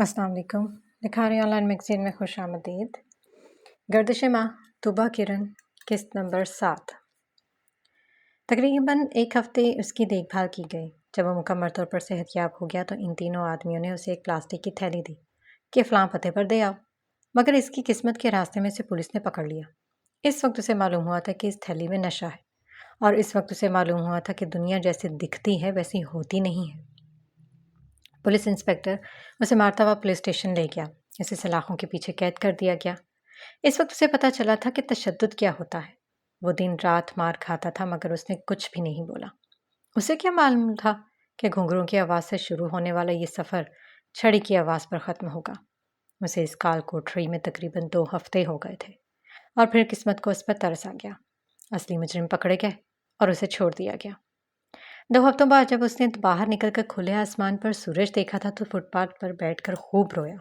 السلام علیکم۔ نکھاری on line magazine میں خوش آمدید۔ گردش ماہ طوبیٰ کرن، قسط نمبر 7۔ تقریباً ایک ہفتے اس کی دیکھ بھال کی گئی۔ جب وہ مکمل طور پر صحت یاب ہو گیا تو ان تینوں آدمیوں نے اسے ایک پلاسٹک کی تھیلی دی کہ فلاں پتے پر دے آؤ، مگر اس کی قسمت کے راستے میں سے پولیس نے پکڑ لیا۔ اس وقت اسے معلوم ہوا تھا کہ اس تھیلی میں نشہ ہے، اور اس وقت اسے معلوم ہوا تھا کہ دنیا جیسے دکھتی ہے ویسی ہوتی نہیں ہے۔ پولیس انسپکٹر اسے مارتاوا پولیس اسٹیشن لے گیا۔ اسے سلاخوں کے پیچھے قید کر دیا گیا۔ اس وقت اسے پتہ چلا تھا کہ تشدد کیا ہوتا ہے۔ وہ دن رات مار کھاتا تھا مگر اس نے کچھ بھی نہیں بولا۔ اسے کیا معلوم تھا کہ گھنگروں کی آواز سے شروع ہونے والا یہ سفر چھڑی کی آواز پر ختم ہوگا۔ اسے اس کال کوٹری میں تقریباً 2 ہفتے ہو گئے تھے، اور پھر قسمت کو اس پر ترس آ گیا۔ اصلی مجرم پکڑے گئے اور اسے چھوڑ دیا گیا۔ 2 ہفتوں بعد جب اس نے باہر نکل کر کھلے آسمان پر سورج دیکھا تھا تو فٹ پاتھ پر بیٹھ کر خوب رویا۔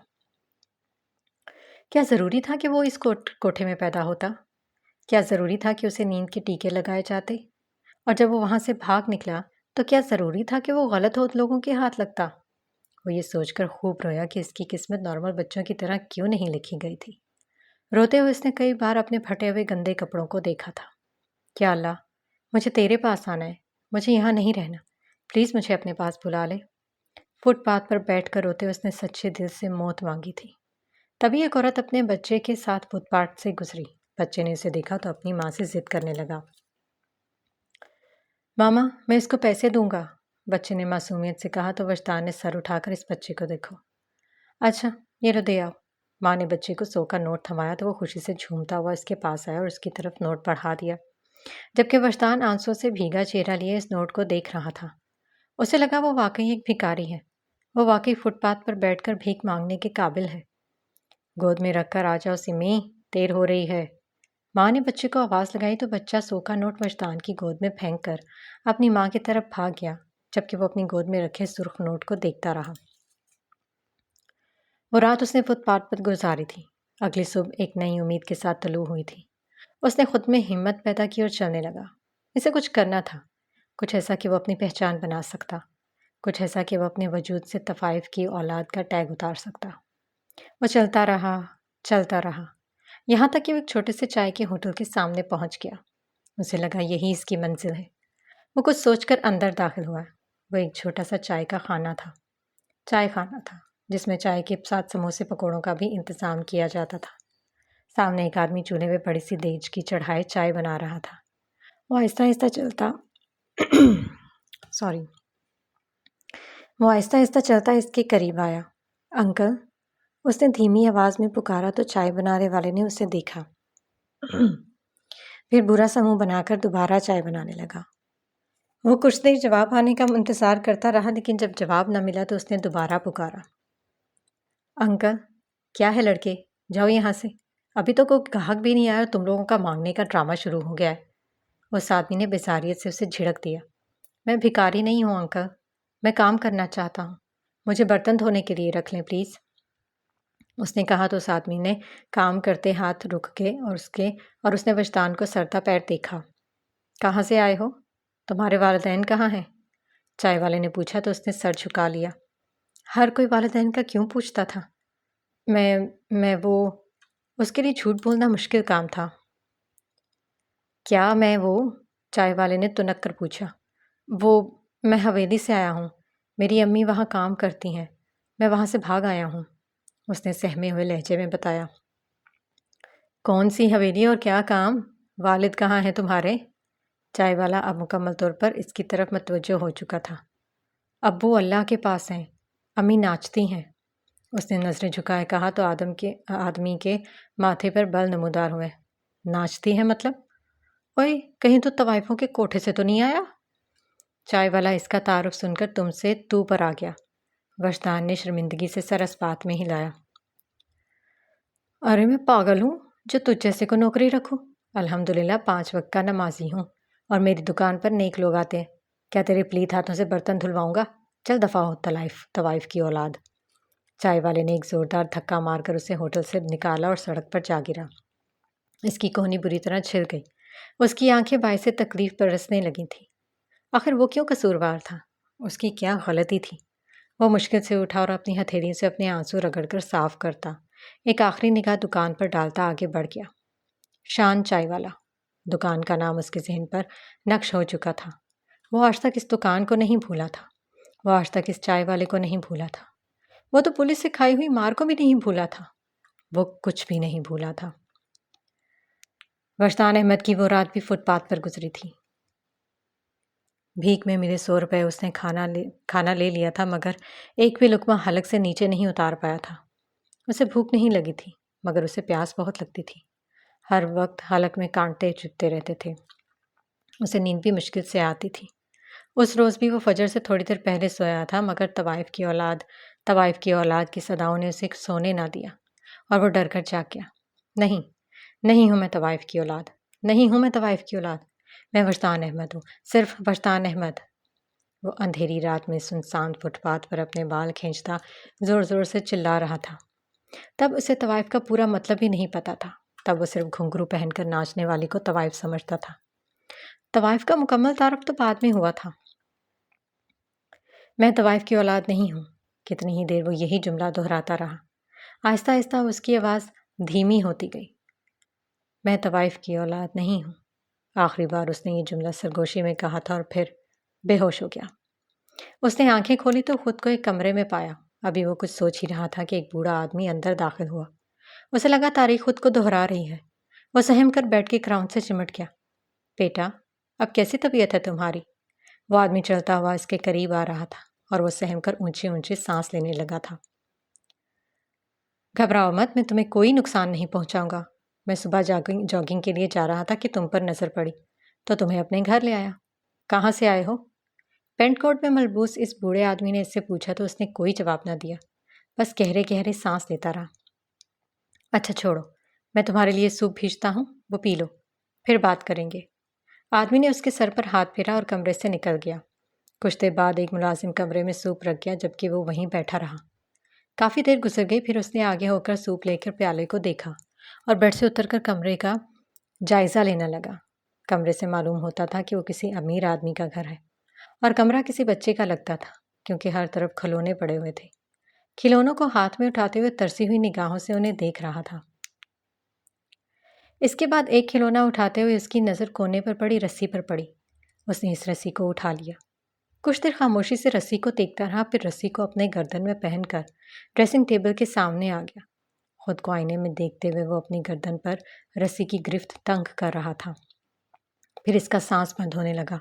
کیا ضروری تھا کہ وہ اس کوٹھے میں پیدا ہوتا؟ کیا ضروری تھا کہ اسے نیند کے ٹیکے لگائے جاتے؟ اور جب وہ وہاں سے بھاگ نکلا تو کیا ضروری تھا کہ وہ غلط لوگوں کے ہاتھ لگتا؟ وہ یہ سوچ کر خوب رویا کہ اس کی قسمت نارمل بچوں کی طرح کیوں نہیں لکھی گئی تھی۔ روتے ہوئے اس نے کئی بار اپنے پھٹے ہوئے گندے کپڑوں کو دیکھا تھا۔ کیا اللہ، مجھے تیرے پاس آنا ہے، مجھے یہاں نہیں رہنا، پلیز مجھے اپنے پاس بلا لے۔ فٹ پاتھ پر بیٹھ کر روتے اس نے سچے دل سے موت مانگی تھی۔ تبھی ایک عورت اپنے بچے کے ساتھ فٹ پاتھ سے گزری۔ بچے نے اسے دیکھا تو اپنی ماں سے ضد کرنے لگا۔ ماما، میں اس کو پیسے دوں گا، بچے نے معصومیت سے کہا تو وجدان نے سر اٹھا کر اس بچے کو دیکھو۔ اچھا، یہ لو دے آؤ۔ ماں نے بچے کو 100 کا نوٹ تھمایا تو وہ خوشی سے جھومتا ہوا اس کے پاس آیا اور اس کی طرف نوٹ بڑھا دیا، جبکہ وجدان آنسوں سے بھیگا چہرہ لیے اس نوٹ کو دیکھ رہا تھا۔ اسے لگا وہ واقعی ایک بھکاری ہے، وہ واقعی فٹ پاتھ پر بیٹھ کر بھیک مانگنے کے قابل ہے۔ گود میں رکھ کر آ جاؤ سمی، دیر ہو رہی ہے۔ ماں نے بچے کو آواز لگائی تو بچہ 100 کا نوٹ وجدان کی گود میں پھینک کر اپنی ماں کی طرف بھاگ گیا، جبکہ وہ اپنی گود میں رکھے سرخ نوٹ کو دیکھتا رہا۔ وہ رات اس نے فٹ پاتھ پر گزاری تھی۔ اگلی صبح ایک نئی امید کے ساتھ طلوع ہوئی تھی۔ اس نے خود میں ہمت پیدا کی اور چلنے لگا۔ اسے کچھ کرنا تھا، کچھ ایسا کہ وہ اپنی پہچان بنا سکتا، کچھ ایسا کہ وہ اپنے وجود سے طفائف کی اولاد کا ٹیگ اتار سکتا۔ وہ چلتا رہا، یہاں تک کہ وہ ایک چھوٹے سے چائے کے ہوٹل کے سامنے پہنچ گیا۔ اسے لگا یہی اس کی منزل ہے۔ وہ کچھ سوچ کر اندر داخل ہوا۔ وہ ایک چھوٹا سا چائے خانہ تھا جس میں چائے کے ساتھ سموسے پکوڑوں کا بھی انتظام کیا جاتا تھا۔ سامنے ایک آدمی چولہے میں بڑی سی دیگ کی چڑھائے چائے بنا رہا تھا۔ وہ آہستہ آہستہ چلتا اس کے قریب آیا۔ انکل، اس نے دھیمی آواز میں پکارا تو چائے بنانے والے نے اسے دیکھا، پھر برا سا منہ بنا کر دوبارہ چائے بنانے لگا۔ وہ کچھ دیر جواب آنے کا انتظار کرتا رہا، لیکن جب جواب نہ ملا تو اس نے دوبارہ پکارا۔ انکل، کیا ہے لڑکے، جاؤ یہاں سے، ابھی تو کوئی گاہک بھی نہیں آیا اور تم لوگوں کا مانگنے کا ڈرامہ شروع ہو گیا ہے۔ اس آدمی نے بیزاریت سے اسے جھڑک دیا۔ میں بھکاری نہیں ہوں انکل، میں کام کرنا چاہتا ہوں، مجھے برتن دھونے کے لیے رکھ لیں پلیز۔ اس نے کہا تو اس آدمی نے کام کرتے ہاتھ رک کے اور اس نے وجدان کو سرتا پیر دیکھا۔ کہاں سے آئے ہو؟ تمہارے والدین کہاں ہیں؟ چائے والے نے پوچھا تو اس نے سر جھکا لیا۔ ہر کوئی والدین کا کیوں پوچھتا تھا؟ میں وہ اس کے لیے جھوٹ بولنا مشکل کام تھا۔ کیا میں وہ؟ چائے والے نے تنک کر پوچھا۔ میں حویلی سے آیا ہوں، میری امی وہاں کام کرتی ہیں، میں وہاں سے بھاگ آیا ہوں، اس نے سہمے ہوئے لہجے میں بتایا۔ کون سی حویلی اور کیا کام؟ والد کہاں ہیں تمہارے؟ چائے والا اب مکمل طور پر اس کی طرف متوجہ ہو چکا تھا۔ ابو اللہ کے پاس ہیں، امی ناچتی ہیں، اس نے نظریں جھکائے کہا تو آدمی کے ماتھے پر بل نمودار ہوئے۔ ناچتی ہے مطلب؟ اوئے، کہیں تو طوائفوں کے کوٹھے سے تو نہیں آیا؟ چائے والا اس کا تعارف سن کر تم سے تو پر آ گیا۔ وجدان نے شرمندگی سے سر اس بات میں ہلایا۔ ارے میں پاگل ہوں جو تجھ جیسے کو نوکری رکھوں؟ الحمدللہ 5 وقت کا نمازی ہوں اور میری دکان پر نیک لوگ آتے ہیں۔ کیا تیرے پلیت ہاتھوں سے برتن دھلواؤں گا؟ چل دفع ہو طوائف کی اولاد۔ چائے والے نے ایک زوردار دھکا مار کر اسے ہوٹل سے نکالا اور سڑک پر جا گرا۔ اس کی کوہنی بری طرح چھل گئی۔ اس کی آنکھیں باعث تکلیف برسنے لگی تھیں۔ آخر وہ کیوں قصوروار تھا؟ اس کی کیا غلطی تھی؟ وہ مشکل سے اٹھا اور اپنی ہتھیلی سے اپنے آنسو رگڑ کر صاف کرتا، ایک آخری نگاہ دکان پر ڈالتا آگے بڑھ گیا۔ شان چائے والا، دکان کا نام اس کے ذہن پر نقش ہو چکا تھا۔ وہ آج تک اس دکان کو نہیں بھولا تھا، وہ آج تک اس چائے والے کو نہیں بھولا تھا، وہ تو پولیس سے کھائی ہوئی مار کو بھی نہیں بھولا تھا، وہ کچھ بھی نہیں بھولا تھا۔ وجدان احمد کی وہ رات بھی فٹ پاتھ پر گزری تھی۔ بھیک میں ملے 100 روپے اس نے کھانا لے لیا تھا، مگر ایک بھی لقمہ حلق سے نیچے نہیں اتار پایا تھا۔ اسے بھوک نہیں لگی تھی، مگر اسے پیاس بہت لگتی تھی۔ ہر وقت حلق میں کانٹے چبھتے رہتے تھے، اسے نیند بھی مشکل سے آتی تھی۔ اس روز بھی وہ فجر سے تھوڑی دیر پہلے سویا تھا، مگر طوائف کی اولاد کی صداؤں نے اسے سونے نہ دیا، اور وہ ڈر کر جاگ گیا۔ نہیں ہوں میں طوائف کی اولاد، نہیں ہوں میں طوائف کی اولاد، میں وجدان احمد ہوں، صرف وجدان احمد۔ وہ اندھیری رات میں سنسان فٹ پاتھ پر اپنے بال کھینچتا زور زور سے چلا رہا تھا۔ تب اسے طوائف کا پورا مطلب ہی نہیں پتا تھا، تب وہ صرف گھنگرو پہن کر ناچنے والی کو طوائف سمجھتا تھا۔ طوائف کا مکمل تعارف تو بعد میں ہوا تھا۔ میں طوائف کی اولاد نہیں ہوں۔ کتنی ہی دیر وہ یہی جملہ دہراتا رہا۔ آہستہ آہستہ اس کی آواز دھیمی ہوتی گئی۔ میں طوائف کی اولاد نہیں ہوں۔ آخری بار اس نے یہ جملہ سرگوشی میں کہا تھا اور پھر بے ہوش ہو گیا۔ اس نے آنکھیں کھولی تو خود کو ایک کمرے میں پایا۔ ابھی وہ کچھ سوچ ہی رہا تھا کہ ایک بوڑھا آدمی اندر داخل ہوا۔ اسے لگا تاریخ خود کو دہرا رہی ہے۔ وہ سہم کر بیٹھ کے کراؤن سے چمٹ گیا۔ بیٹا، اب کیسی طبیعت ہے تمہاری؟ وہ آدمی چلتا ہوا اس کے قریب آ رہا تھا اور وہ سہم کر اونچی اونچی سانس لینے لگا تھا۔ گھبراؤ مت، میں تمہیں کوئی نقصان نہیں پہنچاؤں گا۔ میں صبح جاگنگ کے لیے جا رہا تھا کہ تم پر نظر پڑی تو تمہیں اپنے گھر لے آیا۔ کہاں سے آئے ہو؟ پینٹ کوٹ میں ملبوس اس بوڑھے آدمی نے اس سے پوچھا تو اس نے کوئی جواب نہ دیا، بس گہرے گہرے سانس لیتا رہا۔ اچھا چھوڑو، میں تمہارے لیے سوپ بھیجتا ہوں، وہ پی لو، پھر بات کریں گے۔ آدمی نے اس کے سر پر ہاتھ پھیرا اور کمرے سے نکل گیا۔ کچھ دیر بعد ایک ملازم کمرے میں سوپ رکھ گیا، جبکہ وہ وہیں بیٹھا رہا۔ کافی دیر گزر گئی، پھر اس نے آگے ہو کر سوپ لے کر پیالے کو دیکھا اور بیڈ سے اتر کر کمرے کا جائزہ لینے لگا۔ کمرے سے معلوم ہوتا تھا کہ وہ کسی امیر آدمی کا گھر ہے، اور کمرہ کسی بچے کا لگتا تھا، کیونکہ ہر طرف کھلونے پڑے ہوئے تھے۔ کھلونوں کو ہاتھ میں اٹھاتے ہوئے ترسی ہوئی نگاہوں سے انہیں دیکھ رہا تھا۔ اس کے بعد ایک کھلونا اٹھاتے ہوئے اس کی نظر کونے پر پڑی رسی پر پڑی۔ اس نے اس رسی کو اٹھا لیا۔ کچھ دیر خاموشی سے رسی کو دیکھتا رہا، پھر رسی کو اپنے گردن میں پہن کر ڈریسنگ ٹیبل کے سامنے آ گیا۔ خود کو آئینے میں دیکھتے ہوئے وہ اپنی گردن پر رسی کی گرفت تنگ کر رہا تھا۔ پھر اس کا سانس بند ہونے لگا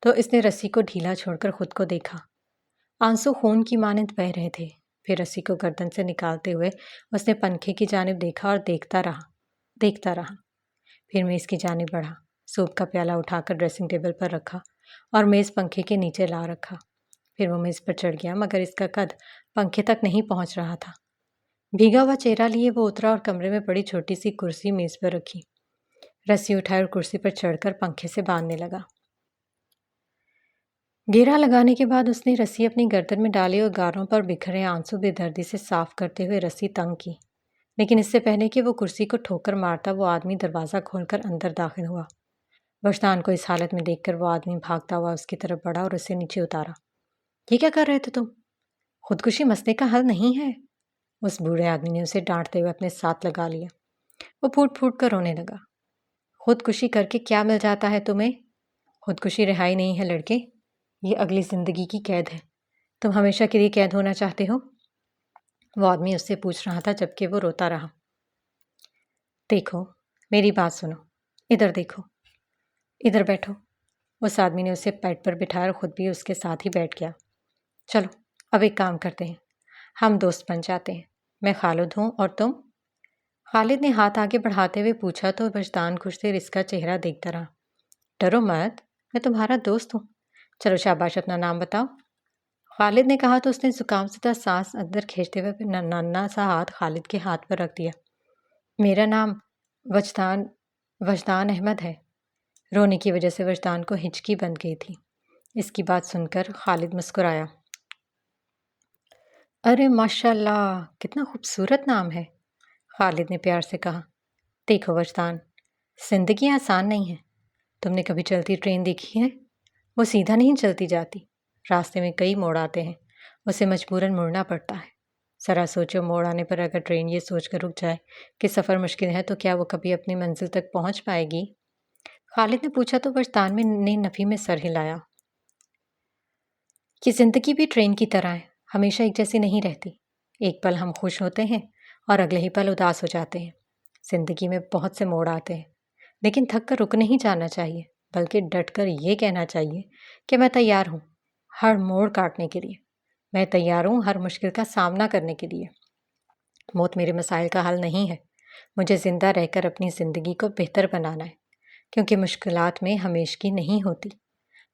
تو اس نے رسی کو ڈھیلا چھوڑ کر خود کو دیکھا۔ آنسو خون کی مانند بہہ رہے تھے۔ پھر رسی کو گردن سے نکالتے ہوئے اس نے پنکھے کی جانب دیکھا اور دیکھتا رہا۔ پھر میز کی جانب بڑھا، سوپ کا پیالہ اٹھا کر ڈریسنگ ٹیبل پر رکھا اور میز پنکھے کے نیچے لا رکھا۔ پھر وہ میز پر چڑھ گیا، مگر اس کا قد پنکھے تک نہیں پہنچ رہا تھا۔ بھیگا ہوا چہرہ لیے وہ اترا اور کمرے میں پڑی چھوٹی سی کرسی میز پر رکھی، رسی اٹھائی اور کرسی پر چڑھ کر پنکھے سے باندھنے لگا۔ گھیرا لگانے کے بعد اس نے رسی اپنی گردن میں ڈالی اور گاروں پر بکھرے آنسو بے دردی سے صاف کرتے ہوئے رسی تنگ کی، لیکن اس سے پہلے کہ وہ کرسی کو ٹھوکر مارتا وہ آدمی دروازہ کھول کر اندر داخل ہوا۔ وجدان کو اس حالت میں دیکھ کر وہ آدمی بھاگتا ہوا اس کی طرف بڑھا اور اسے نیچے اتارا۔ یہ کیا کر رہے تھے تم؟ خودکشی مسئلے کا حل نہیں ہے، اس بوڑھے آدمی نے اسے ڈانٹتے ہوئے اپنے ساتھ لگا لیا۔ وہ پھوٹ پھوٹ کر رونے لگا۔ خودکشی کر کے کیا مل جاتا ہے تمہیں؟ خودکشی رہائی نہیں ہے لڑکے، یہ اگلی زندگی کی قید ہے۔ تم ہمیشہ کے لیے قید ہونا چاہتے ہو؟ وہ آدمی اس سے پوچھ رہا تھا جبکہ وہ روتا رہا۔ دیکھو، میری بات سنو، ادھر دیکھو، ادھر بیٹھو۔ اس آدمی نے اسے بیڈ پر بٹھایا اور خود بھی اس کے ساتھ ہی بیٹھ گیا۔ چلو اب ایک کام کرتے ہیں، ہم دوست بن جاتے ہیں۔ میں خالد ہوں اور تم؟ خالد نے ہاتھ آگے بڑھاتے ہوئے پوچھا تو وجدان کچھ دیر اس کا چہرہ دیکھتا رہا۔ ڈرو مت، میں تمہارا دوست ہوں۔ چلو شاباش، اپنا نام بتاؤ۔ خالد نے کہا تو اس نے زکام زدہ سانس اندر کھینچتے ہوئے پھر ننھا سا ہاتھ خالد کے ہاتھ پر رکھ دیا۔ میرا نام وجدان احمد ہے۔ رونے کی وجہ سے وجدان کو ہچکی بن گئی تھی۔ اس کی بات سن کر خالد مسکرایا۔ ارے ماشاء اللہ، کتنا خوبصورت نام ہے، خالد نے پیار سے کہا۔ دیکھو وجدان، زندگی آسان نہیں ہے۔ تم نے کبھی چلتی ٹرین دیکھی ہے؟ وہ سیدھا نہیں چلتی جاتی، راستے میں کئی موڑ آتے ہیں اسے مجبوراً مڑنا پڑتا ہے۔ ذرا سوچو، موڑ آنے پر اگر ٹرین یہ سوچ کر رک جائے کہ سفر مشکل ہے تو کیا وہ کبھی اپنی منزل تک پہنچ پائے گی؟ خالد نے پوچھا تو وجدان میں نے نفی میں سر ہلایا۔ یہ زندگی بھی ٹرین کی طرح ہے، ہمیشہ ایک جیسی نہیں رہتی۔ ایک پل ہم خوش ہوتے ہیں اور اگلے ہی پل اداس ہو جاتے ہیں۔ زندگی میں بہت سے موڑ آتے ہیں، لیکن تھک کر رک نہیں جانا چاہیے، بلکہ ڈٹ کر یہ کہنا چاہیے کہ میں تیار ہوں ہر موڑ کاٹنے کے لیے، میں تیار ہوں ہر مشکل کا سامنا کرنے کے لیے۔ موت میرے مسائل کا حل نہیں ہے، مجھے زندہ رہ کر اپنی زندگی کو بہتر بنانا ہے، کیونکہ مشکلات میں ہمیشگی نہیں ہوتی۔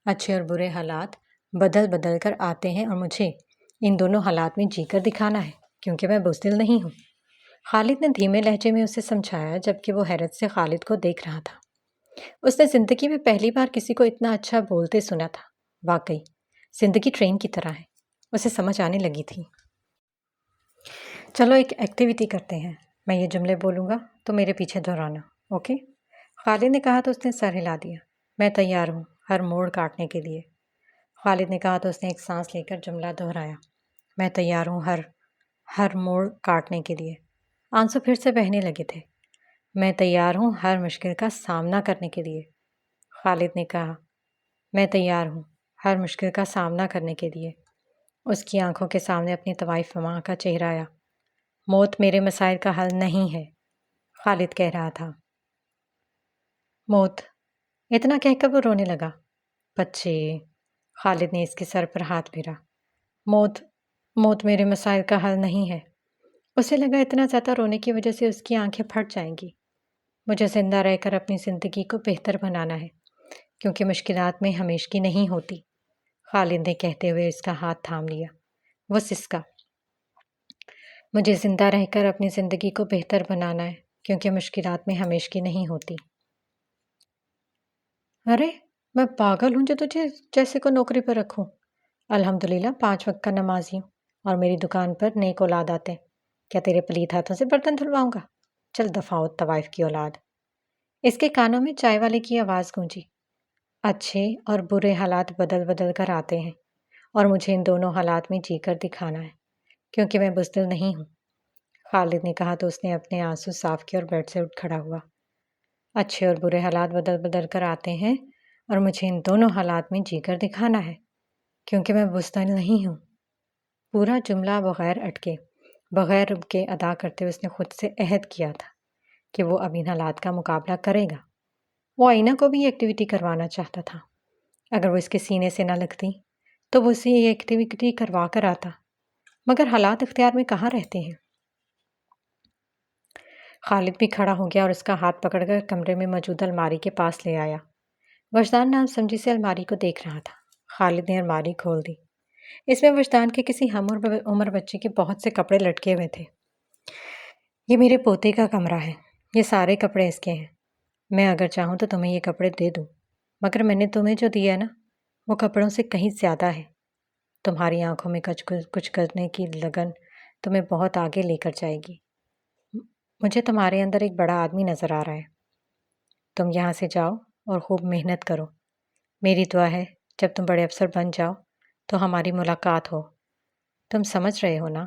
اچھے اور برے حالات بدل بدل کر آتے ہیں اور مجھے ان دونوں حالات میں جی کر دکھانا ہے، کیونکہ میں بزدل نہیں ہوں۔ خالد نے دھیمے لہجے میں اسے سمجھایا، جبکہ وہ حیرت سے خالد کو دیکھ رہا تھا۔ اس نے زندگی میں پہلی بار کسی کو اتنا اچھا بولتے سنا تھا۔ واقعی زندگی ٹرین کی طرح ہے، اسے سمجھ آنے لگی تھی۔ چلو ایک ایکٹیویٹی کرتے ہیں، میں یہ جملے بولوں گا تو میرے پیچھے دہرانا، اوکے؟ خالد نے کہا تو اس نے سر ہلا دیا۔ میں تیار ہوں ہر موڑ کاٹنے کے لیے۔ خالد نے کہا تو اس نے ایک سانس لے کر جملہ دہرایا۔ میں تیار ہوں ہر موڑ کاٹنے کے لیے۔ آنسو پھر سے بہنے لگے تھے۔ میں تیار ہوں ہر مشکل کا سامنا کرنے کے لیے۔ خالد نے کہا، میں تیار ہوں ہر مشکل کا سامنا کرنے کے لیے۔ اس کی آنکھوں کے سامنے اپنی طوائف ماں کا چہرہ آیا۔ موت میرے مسائل کا حل نہیں ہے، خالد کہہ رہا تھا۔ موت، اتنا کہہ کر وہ رونے لگا۔ بچے، خالد نے اس کے سر پر ہاتھ پھیرا۔ موت میرے مسائل کا حل نہیں ہے۔ اسے لگا اتنا زیادہ رونے کی وجہ سے اس کی آنکھیں پھٹ جائیں گی۔ مجھے زندہ رہ کر اپنی زندگی کو بہتر بنانا ہے، کیونکہ مشکلات میں ہمیشگی نہیں ہوتی۔ خالد نے کہتے ہوئے اس کا ہاتھ تھام لیا۔ وہ سسکا۔ مجھے زندہ رہ کر اپنی زندگی کو بہتر بنانا ہے، کیونکہ مشکلات میں ہمیشگی نہیں ہوتی۔ ارے، میں پاگل ہوں جو تجھے جیسے کو نوکری پر رکھوں؟ الحمدللہ 5 وقت کا نمازی ہوں اور میری دکان پر نیک اولاد آتے ہیں۔ کیا تیرے پلیت ہاتھوں سے برتن دھلواؤں گا؟ چل دفعہ ہو طوائف کی اولاد۔ اس کے کانوں میں چائے والے کی آواز گونجی۔ اچھے اور برے حالات بدل بدل کر آتے ہیں اور مجھے ان دونوں حالات میں جی کر دکھانا ہے، کیونکہ میں بزدل نہیں ہوں۔ خالد نے کہا تو اس نے اپنے آنسو صاف کیے اور بیڈ سے اٹھ کھڑا ہوا۔ اچھے اور برے حالات بدل بدل کر آتے ہیں اور مجھے ان دونوں حالات میں جی کر دکھانا ہے، کیونکہ میں بزدل نہیں ہوں۔ پورا جملہ بغیر اٹکے، بغیر رکے ادا کرتے اس نے خود سے عہد کیا تھا کہ وہ اب ان حالات کا مقابلہ کرے گا۔ وہ آئینہ کو بھی یہ ایکٹیویٹی کروانا چاہتا تھا۔ اگر وہ اس کے سینے سے نہ لگتی تو وہ اسے یہ ایکٹیویٹی کروا کر آتا، مگر حالات اختیار میں کہاں رہتے ہیں۔ خالد بھی کھڑا ہو گیا اور اس کا ہاتھ پکڑ کر کمرے میں موجود الماری کے پاس لے آیا۔ وجدان نام سمجھی سے الماری کو دیکھ رہا تھا۔ خالد نے الماری کھول دی۔ اس میں وجدان کے کسی ہم عمر بچے کے بہت سے کپڑے لٹکے ہوئے تھے۔ یہ میرے پوتے کا کمرہ ہے، یہ سارے کپڑے اس کے ہیں۔ میں اگر چاہوں تو تمہیں یہ کپڑے دے دوں، مگر میں نے تمہیں جو دیا نا وہ کپڑوں سے کہیں زیادہ ہے۔ تمہاری آنکھوں میں کچھ کرنے کی لگن تمہیں بہت آگے لے کر جائے گی۔ مجھے تمہارے اندر ایک بڑا آدمی نظر آ رہا ہے۔ تم یہاں سے جاؤ اور خوب محنت کرو۔ میری دعا ہے جب تم بڑے افسر بن جاؤ تو ہماری ملاقات ہو۔ تم سمجھ رہے ہو نا؟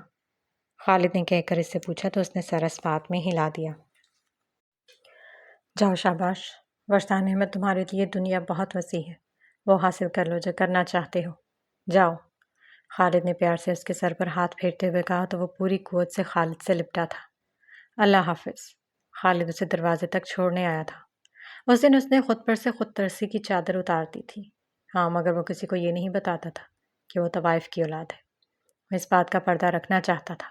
خالد نے کہہ کر اس سے پوچھا تو اس نے سر اس بات میں ہلا دیا۔ جاؤ، شاباش۔ وجدان احمد، تمہارے لیے دنیا بہت وسیع ہے، وہ حاصل کر لو جو کرنا چاہتے ہو۔ جاؤ۔ خالد نے پیار سے اس کے سر پر ہاتھ پھیرتے ہوئے کہا تو وہ پوری قوت سے خالد سے لپٹا تھا۔ اللہ حافظ۔ خالد اسے دروازے تک چھوڑنے آیا تھا۔ اس دن اس نے خود پر سے خود ترسی کی چادر اتار دی تھی۔ ہاں، مگر وہ کسی کو یہ نہیں بتاتا تھا کہ وہ طوائف کی اولاد ہے۔ وہ اس بات کا پردہ رکھنا چاہتا تھا۔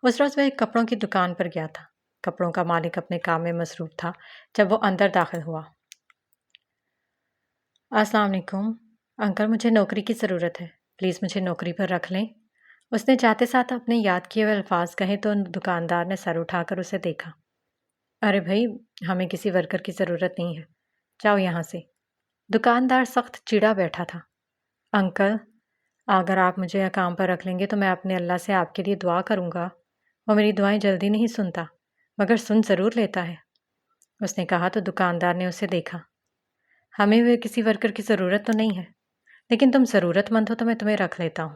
اس روز وہ ایک کپڑوں کی دکان پر گیا تھا۔ کپڑوں کا مالک اپنے کام میں مصروف تھا جب وہ اندر داخل ہوا۔ السلام علیکم انکل، مجھے نوکری کی ضرورت ہے، پلیز مجھے نوکری پر رکھ لیں۔ اس نے جاتے ساتھ اپنے یاد کیے ہوئے الفاظ کہے تو دکاندار نے سر اٹھا کر اسے دیکھا۔ ارے بھائی، ہمیں کسی ورکر کی ضرورت نہیں ہے، جاؤ یہاں سے۔ دکاندار سخت چڑا بیٹھا تھا۔ انکل، اگر آپ مجھے کام پر رکھ لیں گے تو میں اپنے اللہ سے آپ کے لیے دعا کروں گا۔ وہ میری دعائیں جلدی نہیں سنتا، مگر سن ضرور لیتا ہے، اس نے کہا تو دکاندار نے اسے دیکھا۔ ہمیں وہ کسی ورکر کی ضرورت تو نہیں ہے، لیکن تم ضرورت مند ہو تو میں تمہیں رکھ لیتا ہوں۔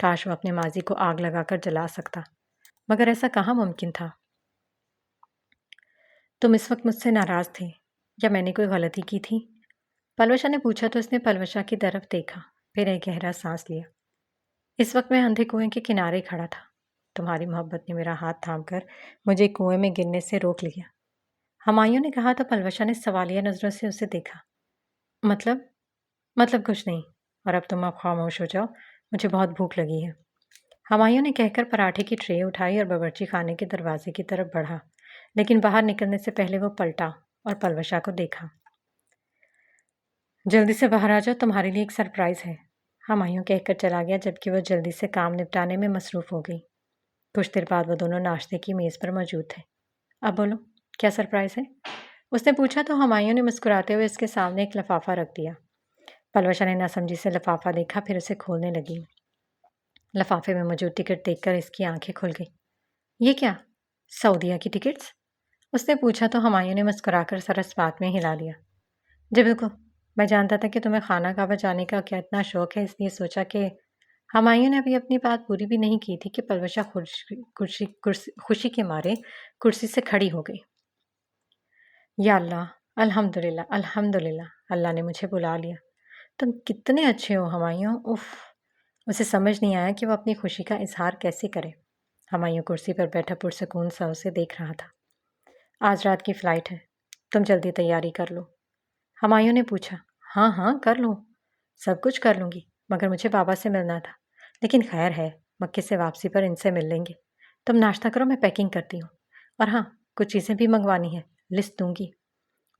کاش وہ اپنے ماضی کو آگ لگا کر جلا سکتا، مگر ایسا کہاں ممکن تھا۔ تم اس وقت مجھ سے ناراض تھے یا میں نے کوئی غلطی کی تھی؟ پلوشا نے پوچھا تو اس نے پلوشا کی طرف دیکھا، پھر ایک گہرا سانس لیا۔ اس وقت میں اندھے کنویں کے کنارے کھڑا تھا۔ تمہاری محبت نے میرا ہاتھ تھام کر مجھے کنویں میں گرنے سے روک لیا۔ ہمایوں نے کہا تو پلوشا نے سوالیہ نظروں سے اسے دیکھا۔ مطلب؟ مطلب کچھ نہیں، اور اب تم خاموش ہو جاؤ، مجھے بہت بھوک لگی ہے۔ ہمایوں نے کہہ کر پراٹھے کی ٹرے اٹھائی اور باورچی خانے کے دروازے کی طرف بڑھا، لیکن باہر نکلنے سے پہلے وہ پلٹا اور پلوشا کو دیکھا۔ جلدی سے باہر آ جاؤ، تمہارے لیے ایک سرپرائز ہے، ہمایوں کہہ کر چلا گیا جبکہ وہ جلدی سے کام نپٹانے میں مصروف ہو گئی۔ کچھ دیر بعد وہ دونوں ناشتے کی میز پر موجود تھے۔ اب بولو، کیا سرپرائز ہے؟ اس نے پوچھا تو ہمایوں نے مسکراتے ہوئے اس کے سامنے ایک لفافہ رکھ دیا۔ پلوشا نے ناسمجھی سے لفافہ دیکھا، پھر اسے کھولنے لگی۔ لفافے میں موجود ٹکٹ دیکھ کر اس کی آنکھیں کھل گئی۔ یہ کیا؟ سعودیہ کی ٹکٹس؟ اس نے پوچھا تو ہمایوں نے مسکرا کر سر اس بات میں ہلا دیا۔ جی بالکل، میں جانتا تھا کہ تمہیں خانہ کعبہ جانے کا کیا اتنا شوق ہے، اس لیے سوچا کہ… ہمایوں نے ابھی اپنی بات پوری بھی نہیں کی تھی کہ پلوشا خوشی کے مارے کرسی سے کھڑی ہو گئی۔ یا اللہ، الحمدللہ الحمدللہ، اللہ نے مجھے بلا لیا۔ تم کتنے اچھے ہو ہمایوں، اف۔ اسے سمجھ نہیں آیا کہ وہ اپنی خوشی کا اظہار کیسے کرے۔ ہمایوں کرسی پر بیٹھا پرسکون سا اسے دیکھ رہا تھا۔ آج رات کی فلائٹ ہے، تم جلدی تیاری کر لو۔ ہمایوں نے پوچھا۔ ہاں ہاں کر لوں، سب کچھ کر لوں گی، مگر مجھے بابا سے ملنا تھا، لیکن خیر ہے، مکے سے واپسی پر ان سے مل لیں گے۔ تم ناشتہ کرو، میں پیکنگ کرتی ہوں، اور ہاں کچھ چیزیں بھی منگوانی ہے، لسٹ دوں گی۔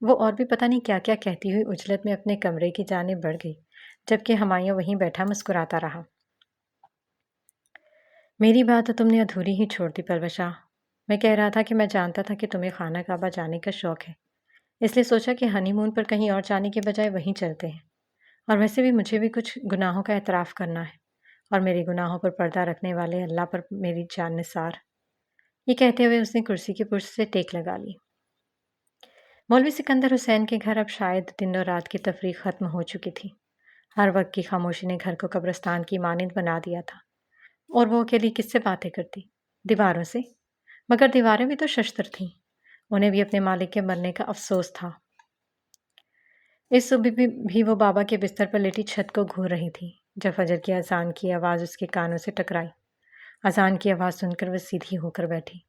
وہ اور بھی پتہ نہیں کیا کیا کہتی ہوئی عجلت میں اپنے کمرے کی جانب بڑھ گئی، جبکہ ہمایوں وہیں بیٹھا مسکراتا رہا۔ میری بات تو تم نے ادھوری ہی چھوڑ دی پلوشا۔ میں کہہ رہا تھا کہ میں جانتا تھا کہ تمہیں خانہ کعبہ جانے کا شوق ہے، اس لیے سوچا کہ ہنی مون پر کہیں اور جانے کے بجائے وہیں چلتے ہیں، اور ویسے بھی مجھے بھی کچھ گناہوں کا اعتراف کرنا ہے، اور میری گناہوں پر پردہ رکھنے والے اللہ پر میری جان نثار۔ یہ کہتے ہوئے اس نے کرسی کے پشت سے ٹیک لگا لی۔ مولوی سکندر حسین کے گھر اب شاید دن اور رات کی تفریق ختم ہو چکی تھی۔ ہر وقت کی خاموشی نے گھر کو قبرستان کی مانند بنا دیا تھا، اور وہ اکیلی کس سے باتیں کرتی؟ دیواروں سے، مگر دیواریں بھی تو ششتر تھیں، انہیں بھی اپنے مالک کے مرنے کا افسوس تھا۔ اس صبح بھی وہ بابا کے بستر پر لیٹی چھت کو گھور رہی تھی جب فجر کی اذان کی آواز اس کے کانوں سے ٹکرائی۔ اذان کی آواز سن کر وہ سیدھی ہو کر بیٹھی۔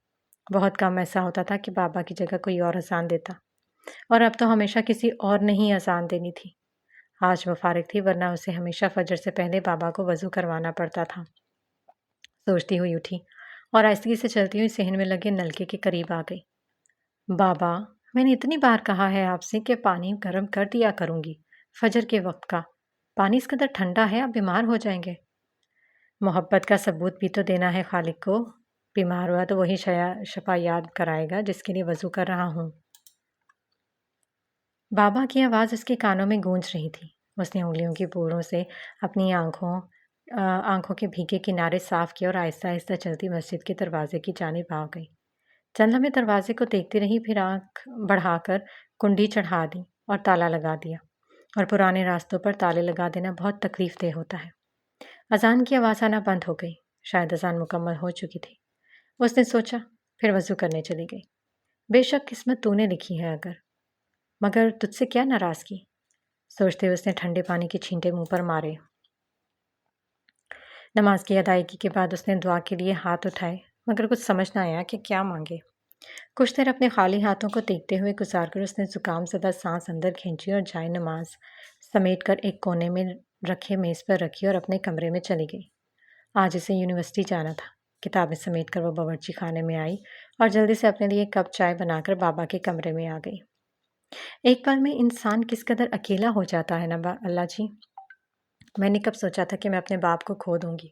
بہت کم ایسا ہوتا تھا کہ بابا کی جگہ کوئی اور اذان دیتا، اور اب تو ہمیشہ کسی اور نے ہی اذان دینی تھی۔ آج وہ فارغ تھی، ورنہ اسے ہمیشہ فجر سے پہلے بابا کو وضو کروانا پڑتا تھا۔ سوچتی ہوئی اٹھی اور آہستگی سے چلتی ہوئی صحن میں لگے نلکے کے قریب آ گئی۔ بابا، میں نے اتنی بار کہا ہے آپ سے کہ پانی گرم کر دیا کروں گی، فجر کے وقت کا پانی اس قدر ٹھنڈا ہے، آپ بیمار ہو جائیں گے۔ محبت کا ثبوت بھی تو دینا ہے خالق کو، بیمار ہوا تو وہی شفا یاد کرائے گا جس کے لیے وضو کر رہا ہوں۔ بابا کی آواز اس کے کانوں میں گونج رہی تھی۔ اس نے انگلیوں کی پوروں سے اپنی آنکھوں کے بھیگے کنارے صاف کیا اور آہستہ آہستہ چلتی مسجد کے دروازے کی جانب آ گئی۔ چند لمحے دروازے کو دیکھتی رہی، پھر آنکھ بڑھا کر کنڈی چڑھا دی اور تالا لگا دیا، اور پرانے راستوں پر تالے لگا دینا بہت تکلیف دہ ہوتا ہے۔ اذان کی آواز آنا بند ہو گئی، شاید اذان مکمل ہو چکی تھی۔ اس نے سوچا، پھر وضو کرنے چلی گئی۔ بے شک قسمت تو نے لکھی ہے، مگر تجھ سے کیا ناراضگی؟ سوچتے ہوئے اس نے ٹھنڈے پانی کے چھینٹے منہ پر مارے۔ نماز کی ادائیگی کے بعد اس نے دعا کے لیے ہاتھ اٹھائے، مگر کچھ سمجھ نہ آیا کہ کیا مانگے۔ کچھ دیر اپنے خالی ہاتھوں کو دیکھتے ہوئے گزار کر اس نے زکام زدہ سانس اندر کھینچی اور جائے نماز سمیٹ کر ایک کونے میں رکھے میز پر رکھی اور اپنے کمرے میں چلی گئی۔ آج اسے یونیورسٹی جانا تھا۔ کتابیں سمیٹ کر وہ باورچی خانے میں آئی اور جلدی سے اپنے لیے کپ چائے بنا کر بابا کے کمرے میں آ گئی۔ ایک پل میں انسان کس قدر اکیلا ہو جاتا ہے نا اللہ جی۔ میں نے کب سوچا تھا کہ میں اپنے باپ کو کھو دوں گی۔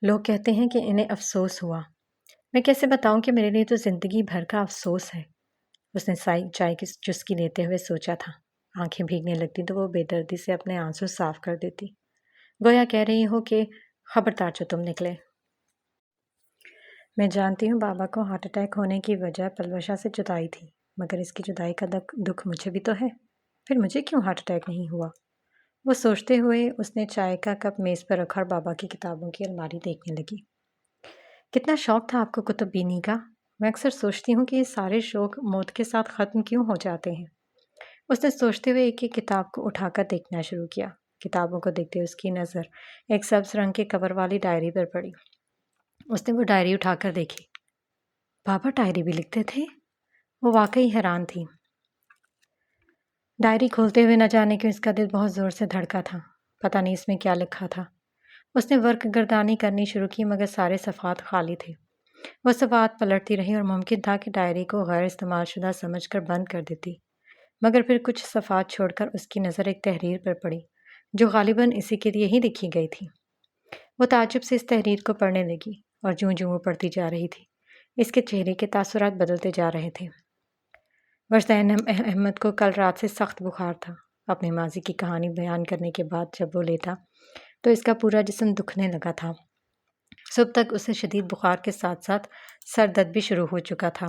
لوگ کہتے ہیں کہ انہیں افسوس ہوا، میں کیسے بتاؤں کہ میرے لیے تو زندگی بھر کا افسوس ہے۔ اس نے چائے کی چسکی لیتے ہوئے سوچا تھا۔ آنکھیں بھیگنے لگتی تو وہ بے دردی سے اپنے آنسو صاف کر دیتی، گویا کہہ رہی ہو کہ خبردار جو تم نکلے۔ میں جانتی ہوں بابا کو ہارٹ اٹیک ہونے کی وجہ پلوشا سے جدائی تھی، مگر اس کی جدائی کا دکھ مجھے بھی تو ہے، پھر مجھے کیوں ہارٹ اٹیک نہیں ہوا؟ وہ سوچتے ہوئے اس نے چائے کا کپ میز پر رکھا اور بابا کی کتابوں کی الماری دیکھنے لگی۔ کتنا شوق تھا آپ کو کتب بینی کا؟ میں اکثر سوچتی ہوں کہ یہ سارے شوق موت کے ساتھ ختم کیوں ہو جاتے ہیں؟ اس نے سوچتے ہوئے ایک ایک کتاب کو اٹھا کر دیکھنا شروع کیا۔ کتابوں کو دیکھتے اس کی نظر ایک سبز رنگ کے کور والی ڈائری پر پڑی۔ اس نے وہ ڈائری اٹھا کر دیکھی۔ بابا ڈائری بھی لکھتے تھے؟ وہ واقعی حیران تھی۔ ڈائری کھولتے ہوئے نہ جانے کیوں اس کا دل بہت زور سے دھڑکا تھا۔ پتہ نہیں اس میں کیا لکھا تھا۔ اس نے ورق گردانی کرنی شروع کی مگر سارے صفحات خالی تھے۔ وہ صفحات پلٹتی رہی اور ممکن تھا کہ ڈائری کو غیر استعمال شدہ سمجھ کر بند کر دیتی، مگر پھر کچھ صفحات چھوڑ کر اس کی نظر ایک تحریر پر پڑی جو غالباً اسی کے لیے ہی لکھی گئی تھی۔ وہ تعجب سے اس تحریر کو پڑھنے لگی اور جوں جوں وہ پڑھتی جا رہی تھی اس کے چہرے کے تاثرات بدلتے جا رہے تھے۔ وجدان احمد کو کل رات سے سخت بخار تھا۔ اپنے ماضی کی کہانی بیان کرنے کے بعد جب وہ لیٹا تو اس کا پورا جسم دکھنے لگا تھا۔ صبح تک اسے شدید بخار کے ساتھ ساتھ سر درد بھی شروع ہو چکا تھا۔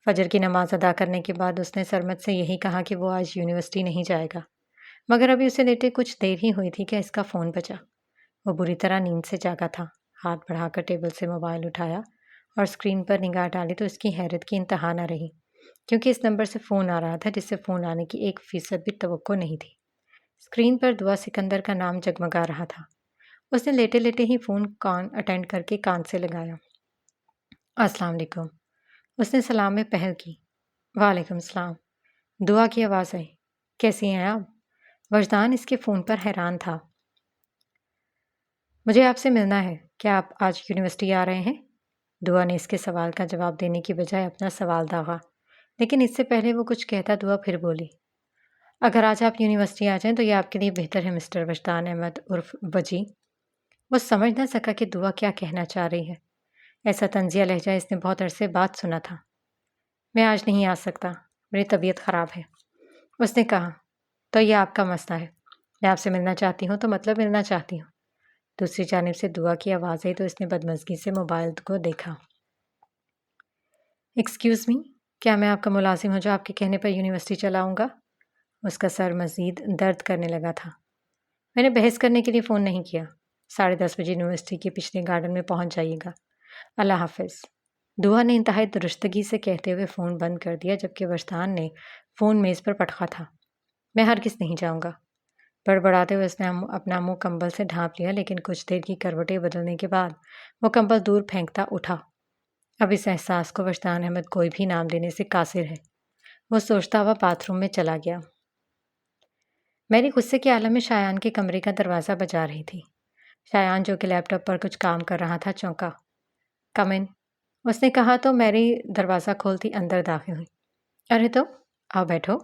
فجر کی نماز ادا کرنے کے بعد اس نے سرمد سے یہی کہا کہ وہ آج یونیورسٹی نہیں جائے گا، مگر ابھی اسے لیٹے کچھ دیر ہی ہوئی تھی کہ اس کا فون بجا۔ وہ بری طرح نیند سے جاگا تھا۔ ہاتھ بڑھا کر ٹیبل سے موبائل اٹھایا اور اسکرین پر نگاہ ڈالی تو اس کی حیرت کی انتہا نہ رہی، کیونکہ اس نمبر سے فون آ رہا تھا جس سے فون آنے کی 1% بھی توقع نہیں تھی۔ اسکرین پر دعا سکندر کا نام جگمگا رہا تھا۔ اس نے لیٹے لیٹے ہی فون اٹینڈ کر کے کان سے لگایا۔ السلام علیکم۔ اس نے سلام میں پہل کی۔ وعلیکم السلام۔ دعا کی آواز آئی۔ کیسی ہیں آپ؟ وجدان اس کے فون پر حیران تھا۔ مجھے آپ سے ملنا ہے۔ کیا آپ آج یونیورسٹی آ رہے ہیں؟ دعا نے اس کے سوال کا جواب دینے کی بجائے اپنا سوال داغا، لیکن اس سے پہلے وہ کچھ کہتا دعا پھر بولی۔ اگر آج آپ یونیورسٹی آ جائیں تو یہ آپ کے لیے بہتر ہے مسٹر وجدان احمد عرف وجی۔ وہ سمجھ نہ سکا کہ دعا کیا کہنا چاہ رہی ہے۔ ایسا طنزیہ لہجہ اس نے بہت عرصے بعد سنا تھا۔ میں آج نہیں آ سکتا، میری طبیعت خراب ہے، اس نے کہا۔ تو یہ آپ کا مسئلہ ہے۔ میں آپ سے ملنا چاہتی ہوں تو مطلب ملنا چاہتی ہوں۔ دوسری جانب سے دعا کی آواز آئی تو اس نے بدمزگی سے موبائل کو دیکھا۔ ایکسکیوز می، کیا میں آپ کا ملازم ہوں جو آپ کے کہنے پر یونیورسٹی چلا آؤں گا؟ اس کا سر مزید درد کرنے لگا تھا۔ میں نے بحث کرنے کے لیے فون نہیں کیا۔ 10:30 بجے یونیورسٹی کے پچھلے گارڈن میں پہنچ جائیے گا۔ اللہ حافظ۔ دعا نے انتہائی درستگی سے کہتے ہوئے فون بند کر دیا جبکہ وجدان نے فون میز پر پٹخا تھا۔ میں ہرگز نہیں جاؤں گا۔ بڑبڑاتے ہوئے اس نے اپنا منہ کمبل سے ڈھانپ لیا، لیکن کچھ دیر کی کروٹیں بدلنے کے بعد وہ کمبل دور پھینکتا اٹھا۔ اب اس احساس کو وجدان احمد کوئی بھی نام دینے سے قاصر ہے۔ وہ سوچتا ہوا باتھ روم میں چلا گیا۔ میری غصے کے عالم میں شایان کے کمرے کا دروازہ بجا رہی تھی۔ شایان جو کہ لیپ ٹاپ پر کچھ کام کر رہا تھا چونکا۔ کم ان، اس نے کہا تو میری دروازہ کھولتی اندر داخل ہوئی۔ ارے تو آؤ بیٹھو۔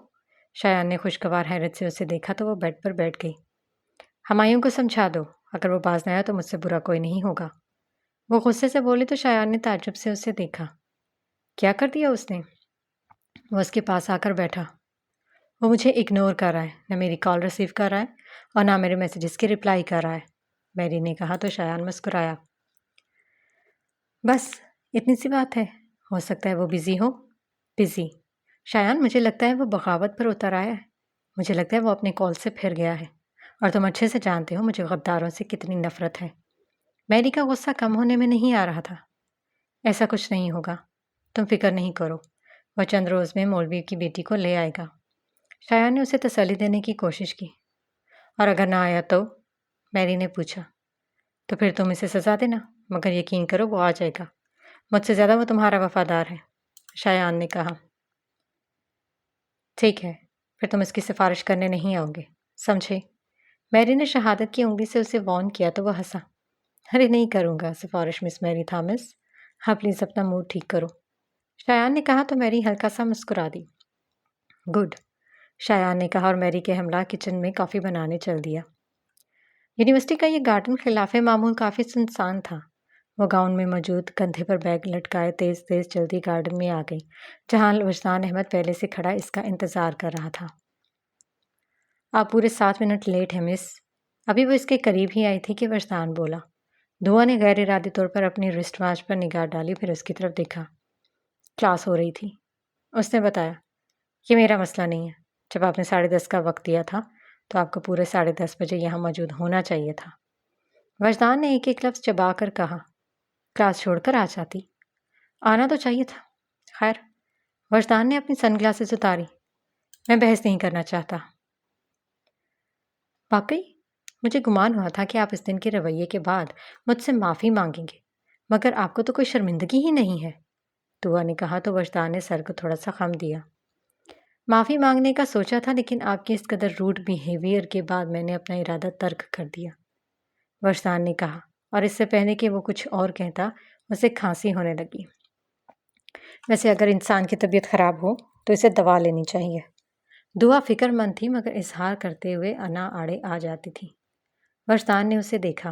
شایان نے خوشگوار حیرت سے اسے دیکھا تو وہ بیڈ پر بیٹھ گئی۔ ہمایوں کو سمجھا دو، اگر وہ باز نہ آیا تو مجھ سے برا کوئی نہیں ہوگا۔ وہ غصے سے بولی تو شایان نے تعجب سے اسے دیکھا۔ کیا کر دیا اس نے؟ وہ اس کے پاس آ کر بیٹھا۔ وہ مجھے اگنور کر رہا ہے، نہ میری کال ریسیو کر رہا ہے اور نہ میرے میسیجز کی رپلائی کر رہا ہے، میری نے کہا تو شایان مسکرایا۔ بس اتنی سی بات ہے؟ ہو سکتا ہے وہ بزی ہو۔ بزی؟ شایان مجھے لگتا ہے وہ بغاوت پر اتر آیا ہے۔ مجھے لگتا ہے وہ اپنے کال سے پھر گیا ہے، اور تم اچھے سے جانتے ہو مجھے غداروں سے کتنی نفرت ہے۔ میری کا غصہ کم ہونے میں نہیں آ رہا تھا۔ ایسا کچھ نہیں ہوگا، تم فکر نہیں کرو، وہ چند روز میں مولوی کی بیٹی کو لے آئے گا۔ شایان نے اسے تسلی دینے کی کوشش کی۔ اور اگر نہ آیا تو؟ میری نے پوچھا۔ تو پھر تم اسے سزا دینا، مگر یقین کرو وہ آ جائے گا، مجھ سے زیادہ وہ تمہارا وفادار ہے، شایان نے کہا۔ ٹھیک ہے، پھر تم اس کی سفارش کرنے نہیں آؤ گے، سمجھے؟ میری نے شہادت کی انگلی سے اسے وارن کیا تو وہ ہنسا۔ ارے نہیں کروں گا سفارش مس میری تھامس، ہاں پلیز اپنا موڈ ٹھیک کرو، شایان نے کہا تو میری ہلکا سا مسکرا دی۔ گڈ، شایان نے کہا اور میری کے ہمراہ کچن میں کافی بنانے چل دیا۔ یونیورسٹی کا یہ گارڈن خلاف معمول کافی سنسان تھا۔ وہ گاؤن میں موجود کندھے پر بیگ لٹکائے تیز تیز چلتی گارڈن میں آ گئی، جہاں وجدان احمد پہلے سے کھڑا اس کا انتظار کر رہا تھا۔ آپ پورے 7 منٹ لیٹ ہیں مس۔ ابھی وہ اس کے قریب ہی آئی تھی کہ وجدان بولا۔ دعا نے غیر ارادی طور پر اپنی رسٹ واچ پر نگاہ ڈالی، پھر اس کی طرف دیکھا۔ کلاس ہو رہی تھی، اس نے بتایا۔ یہ میرا مسئلہ نہیں ہے، جب آپ نے 10:30 کا وقت دیا تھا تو آپ کو پورے 10:30 بجے یہاں موجود ہونا چاہیے تھا۔ وجدان نے ایک ایک لفظ چبا کر کہا، کلاس چھوڑ کر آ جاتی، آنا تو چاہیے تھا۔ خیر، وجدان نے اپنی سن گلاسز اتاری۔ میں بحث نہیں کرنا چاہتا۔ واقعی مجھے گمان ہوا تھا کہ آپ اس دن کے رویے کے بعد مجھ سے معافی مانگیں گے، مگر آپ کو تو کوئی شرمندگی ہی نہیں ہے، دعا نے کہا تو وجدان نے سر کو تھوڑا سا خم دیا۔ معافی مانگنے کا سوچا تھا، لیکن آپ کی اس قدر روڈ بیہیویئر کے بعد میں نے اپنا ارادہ ترک کر دیا، وجدان نے کہا، اور اس سے پہلے کہ وہ کچھ اور کہتا اسے کھانسی ہونے لگی۔ ویسے اگر انسان کی طبیعت خراب ہو تو اسے دوا لینی چاہیے۔ دعا فکر مند تھی مگر اظہار کرتے ہوئے انا آڑے آ جاتی تھی۔ وجدان نے اسے دیکھا۔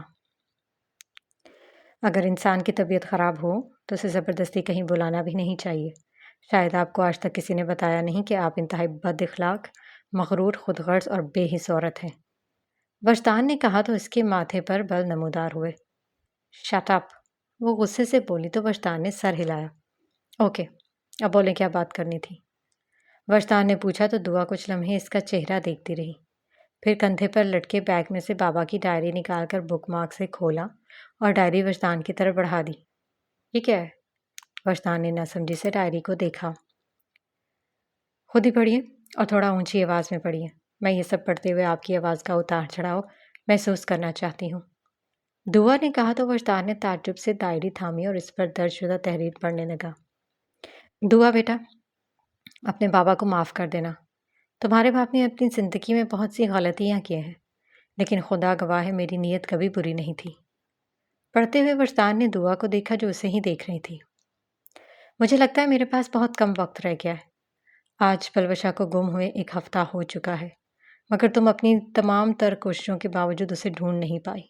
اگر انسان کی طبیعت خراب ہو تو اسے زبردستی کہیں بلانا بھی نہیں چاہیے۔ شاید آپ کو آج تک کسی نے بتایا نہیں کہ آپ انتہائی بد اخلاق، مغرور، خود غرض اور بے حس عورت ہیں۔ وجدان نے کہا تو اس کے ماتھے پر بل نمودار ہوئے۔ شٹ اپ، وہ غصے سے بولی تو وجدان نے سر ہلایا۔ اوکے، اب بولیں کیا بات کرنی تھی؟ وجدان نے پوچھا تو دعا کچھ لمحے اس کا چہرہ دیکھتی رہی، پھر کندھے پر لٹکے بیگ میں سے بابا کی ڈائری نکال کر بک مارک سے کھولا اور ڈائری وجدان کی طرف بڑھا دی۔ یہ کیا ہے؟ وجدان نے نہ سمجھی سے ڈائری کو دیکھا۔ خود ہی پڑھیے اور تھوڑا اونچی آواز میں پڑھیے۔ میں یہ سب پڑھتے ہوئے آپ کی آواز کا اتار چڑھاؤ محسوس کرنا چاہتی ہوں۔ دعا نے کہا تو وجدان نے تعجب سے ڈائری تھامی اور اس پر درج شدہ تحریر پڑھنے لگا۔ دعا بیٹا، اپنے بابا کو معاف کر دینا۔ تمہارے باپ نے اپنی زندگی میں بہت سی غلطیاں کی ہیں، لیکن خدا گواہ ہے میری نیت کبھی بری نہیں تھی۔ پڑھتے ہوئے وجدان نے دعا کو دیکھا جو اسے ہی دیکھ رہی تھی۔ مجھے لگتا ہے میرے پاس بہت کم وقت رہ گیا ہے۔ آج پلوشا کو گم ہوئے 1 ہفتہ ہو چکا ہے، مگر تم اپنی تمام تر کوششوں کے باوجود اسے ڈھونڈ نہیں پائی۔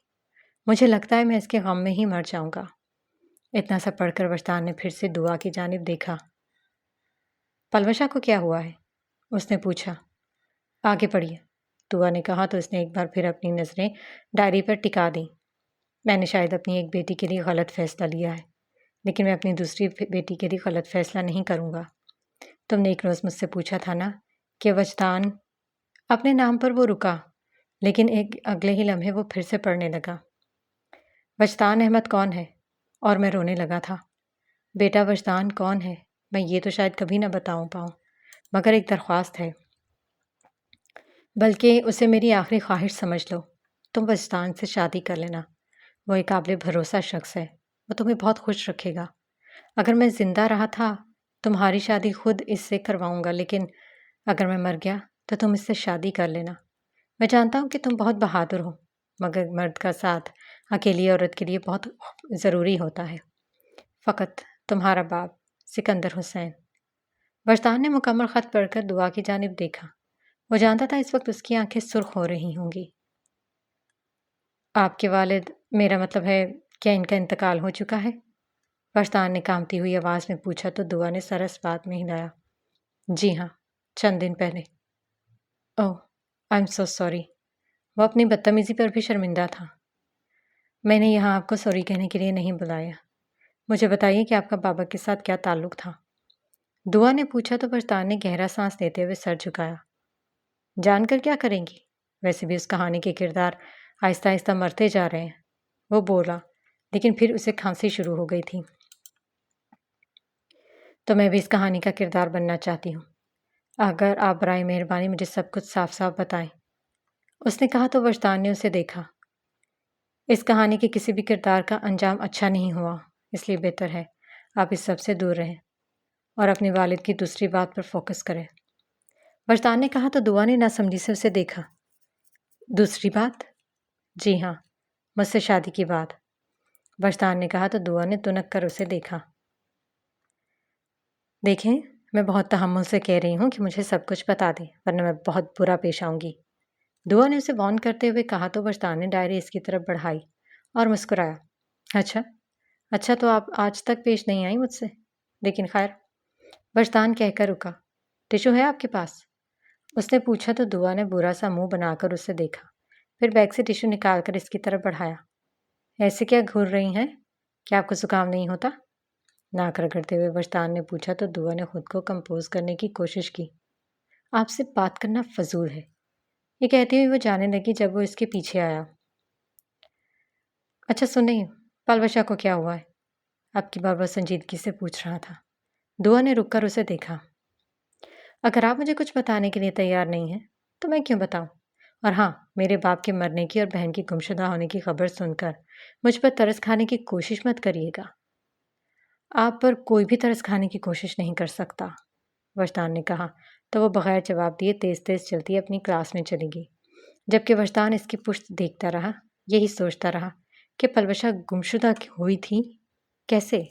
مجھے لگتا ہے میں اس کے غم میں ہی مر جاؤں گا۔ اتنا سا پڑھ کر وجدان نے پھر سے دعا کی جانب دیکھا۔ پلوشا کو کیا ہوا ہے؟ اس نے پوچھا۔ آگے پڑھیے، دعا نے کہا تو اس نے ایک بار پھر اپنی نظریں ڈائری پر ٹکا دیں۔ میں نے شاید اپنی ایک بیٹی کے لیے غلط فیصلہ لیا ہے، لیکن میں اپنی دوسری بیٹی کے لیے غلط فیصلہ نہیں کروں گا۔ تم نے ایک روز مجھ سے پوچھا تھا نا کہ وجدان، اپنے نام پر وہ رکا، لیکن ایک اگلے ہی لمحے وہ پھر سے پڑھنے لگا۔ وجدان احمد کون ہے؟ اور میں رونے لگا تھا۔ بیٹا وجدان کون ہے میں یہ تو شاید کبھی نہ بتاؤں پاؤں، مگر ایک درخواست ہے، بلکہ اسے میری آخری خواہش سمجھ لو۔ تم وجدان سے شادی کر لینا۔ وہ ایک قابل بھروسہ شخص ہے، وہ تمہیں بہت خوش رکھے گا۔ اگر میں زندہ رہا تھا تمہاری شادی خود اس سے کرواؤں گا، لیکن اگر میں مر گیا تو تم اس سے شادی کر لینا۔ میں جانتا ہوں کہ تم بہت بہادر ہو، مگر مرد کا ساتھ اکیلی عورت کے لیے بہت ضروری ہوتا ہے۔ فقط تمہارا باپ، سکندر حسین۔ وجدان نے مکمل خط پڑھ کر دعا کی جانب دیکھا۔ وہ جانتا تھا اس وقت اس کی آنکھیں سرخ ہو رہی ہوں گی۔ آپ کے والد، میرا مطلب ہے کیا ان کا انتقال ہو چکا ہے؟ وجدان نے کانپتی ہوئی آواز میں پوچھا تو دعا نے سر اس بات میں ہلایا۔ جی ہاں، چند دن پہلے۔ اوہ، آئی ایم سو سوری۔ وہ اپنی بدتمیزی پر بھی شرمندہ تھا۔ میں نے یہاں آپ کو سوری کہنے کے لیے نہیں بلایا۔ مجھے بتائیے کہ آپ کا بابا کے ساتھ کیا تعلق تھا؟ دعا نے پوچھا تو وجدان نے گہرا سانس لیتے ہوئے سر جھکایا۔ جان کر کیا کریں گی؟ ویسے بھی اس کہانی کے کردار آہستہ آہستہ مرتے جا رہے ہیں، وہ بولا، لیکن پھر اسے کھانسی شروع ہو گئی تھی۔ تو میں بھی اس کہانی کا کردار بننا چاہتی ہوں۔ اگر آپ برائے مہربانی مجھے سب کچھ صاف صاف بتائیں۔ اس نے کہا تو وجدان نے اسے دیکھا۔ اس کہانی کے کسی بھی کردار کا انجام اچھا نہیں ہوا، اس لیے بہتر ہے آپ اس سب سے دور رہیں اور اپنے والد کی دوسری بات پر فوکس کریں۔ وجدان نے کہا تو دعا نے ناسمجھی سے اسے دیکھا۔ دوسری بات؟ جی ہاں، مجھ سے شادی کی بات، وجدان نے کہا تو دعا نے تنک کر اسے دیکھا۔ دیکھیں، میں بہت تحمل سے کہہ رہی ہوں کہ مجھے سب کچھ بتا دیں، ورنہ میں بہت برا پیش آؤں گی، دعا نے اسے وارن کرتے ہوئے کہا تو وجدان نے ڈائری اس کی طرف بڑھائی اور مسکرایا۔ اچھا تو آپ آج تک پیش نہیں آئی مجھ سے، لیکن خیر، وجدان کہہ کر رکا۔ ٹشو ہے آپ کے پاس؟ اس نے پوچھا تو دعا نے برا سا منہ بنا کر اسے دیکھا، پھر بیگ سے ٹشو نکال کر اس کی طرف بڑھایا۔ ایسے کیا گھور رہی ہیں؟ کیا آپ کو زکام نہیں ہوتا؟ ناک رگڑتے ہوئے وجدان نے پوچھا تو دعا نے خود کو کمپوز کرنے کی کوشش کی۔ آپ سے بات کرنا فضول ہے، یہ کہتی ہوئی وہ جانے لگی جب وہ اس کے پیچھے آیا۔ اچھا سنیں، پلوشا کو کیا ہوا ہے؟ اب کی بار وہ سنجیدگی سے پوچھ رہا تھا۔ دعا نے رک کر اسے دیکھا۔ اگر آپ مجھے کچھ بتانے کے لیے تیار نہیں ہیں تو میں کیوں بتاؤں؟ اور ہاں، میرے باپ کے مرنے کی اور بہن کی گمشدہ ہونے کی خبر سن کر مجھ پر ترس کھانے کی کوشش مت کریے گا۔ آپ پر کوئی بھی ترس کھانے کی کوشش نہیں کر سکتا، وجدان نے کہا تو وہ بغیر جواب دیے تیز تیز چلتی اپنی کلاس میں چلی گئی، جبکہ وجدان اس کی پشت دیکھتا رہا، یہی سوچتا رہا کہ پلوشا گمشدہ ہوئی تھی کیسے؟